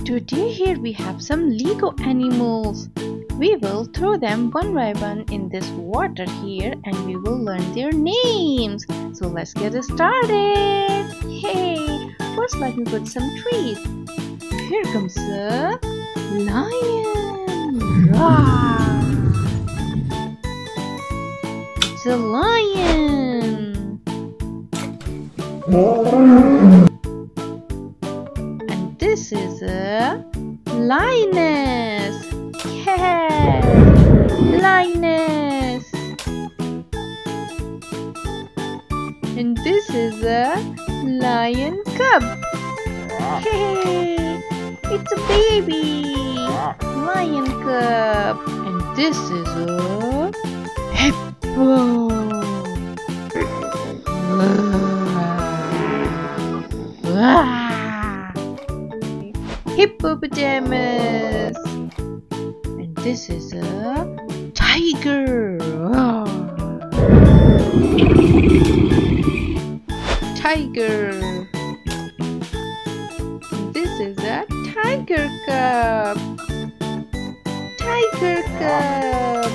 Today here we have some Lego animals. We will throw them one by one in this water here and we will learn their names. So let's get started. Hey, first let me put some trees. Here comes a lion. Roar. It's a lion. And this is a lioness. Yeah, lioness. And this is a lion cub. Hey, it's a baby lion cub. And this is a hippo. Hippopotamus. And this is a tiger. Tiger. And this is a tiger cub. Tiger cub.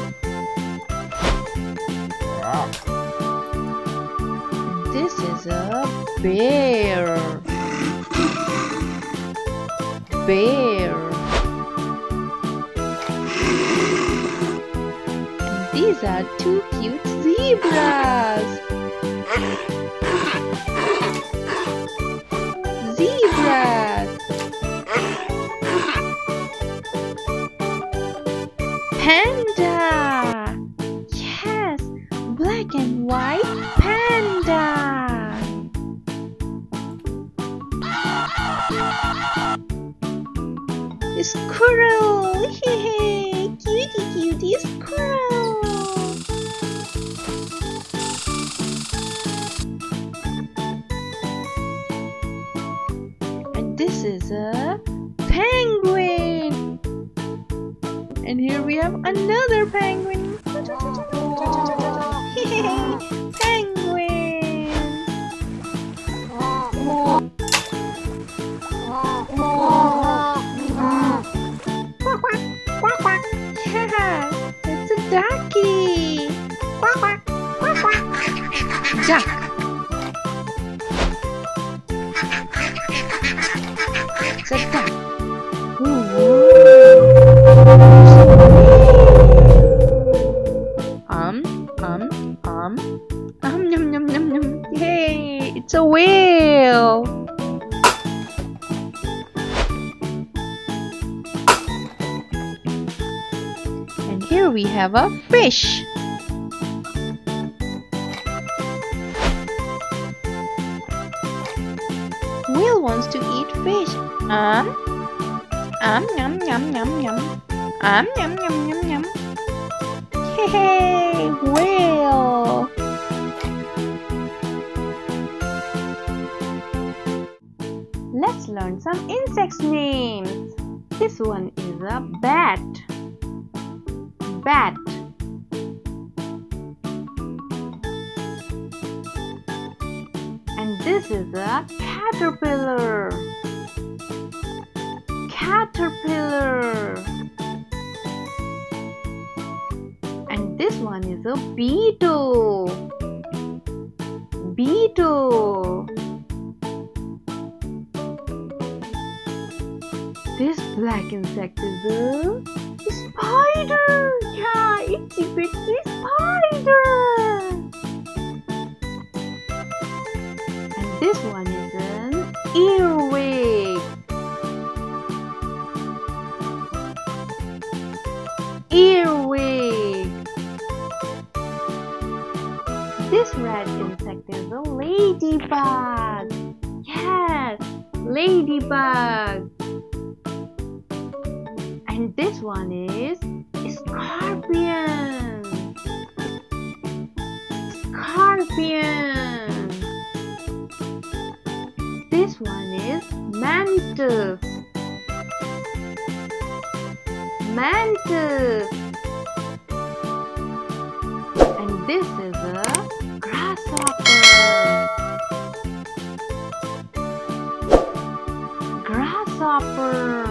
And this is a bear. Bear. And these are two cute zebras. Zebras. Panda. Yes, black and white panda. Squirrel! Hey, cutie squirrel! And this is a penguin! And here we have another penguin! Hey, penguin! It's a ducky. Duck. It's a duck. Yum yum yum yum. Hey, it's a whale. Here we have a fish. Whale wants to eat fish. Yum yum yum yum. Yum yum yum yum. Hey, whale. Let's learn some insects names. This one is a bat. Bat. And this is a caterpillar. Caterpillar. And this one is a beetle. Beetle. This black insect is a spider! Yeah, itsy bitsy spider! And this one is an earwig. Earwig. This red insect is a ladybug. Yes, ladybug. And this one is scorpion. Scorpion. This one is mantis. Mantis. And this is a grasshopper. Grasshopper.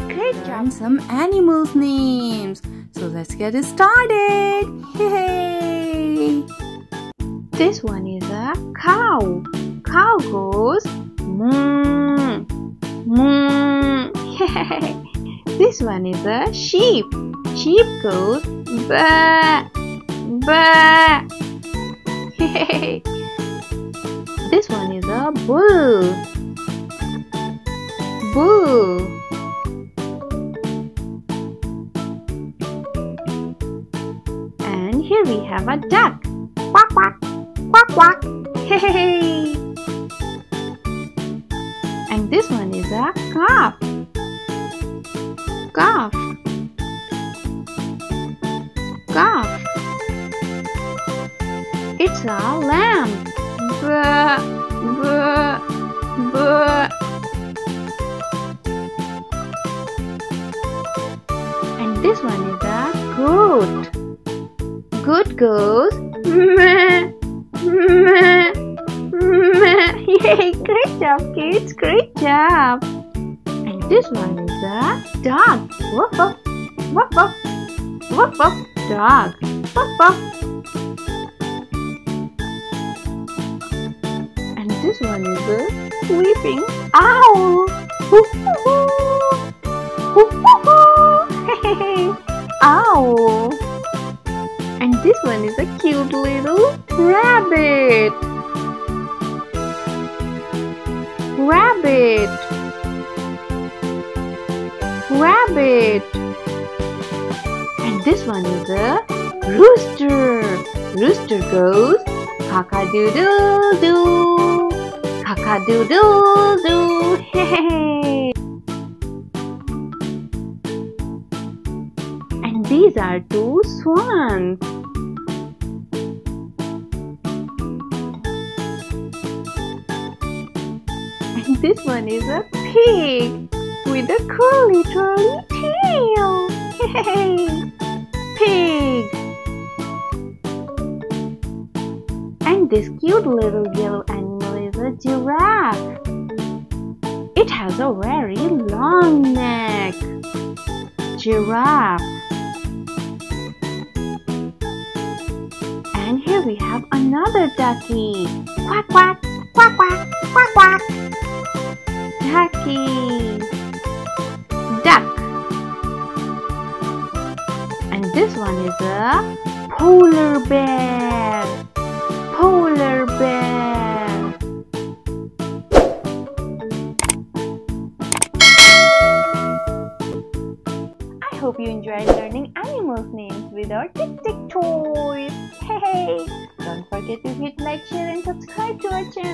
Great job! Some animals' names. So let's get it started. Hey! This one is a cow. Cow goes moo, moo. This one is a sheep. Sheep goes ba, ba. This one is a bull. Bull. And here we have a duck. Quack, quack, quack, quack. Hey! And this one is a calf. Calf. Calf. It's a lamb. Buh, buh, buh. And this one is a goat. Goat goes meh, meh, meh. Yay! Great job, kids! Great job! And this one is a dog. Woof woof, woof woof, woof woof. Dog. Woof woof. And this one is a sleeping owl. Woof woof, woof woof. Hey, owl. And this one is a cute little rabbit. Rabbit. Rabbit. And this one is a rooster. Rooster goes cock-a-doodle-doo. Cock-a-doodle-doo. Hey. And these are two swans. And this one is a pig with a curly tail. Yay! Pig. And this cute little yellow animal is a giraffe. It has a very long neck. Giraffe. And here we have another ducky. Quack, quack, quack, quack, quack, quack. Ducky. Duck. And this one is a polar bear. Polar bear. I hope you enjoyed learning animals' names with our tiktiktoys. Hey! Don't forget to hit like, share and subscribe to our channel.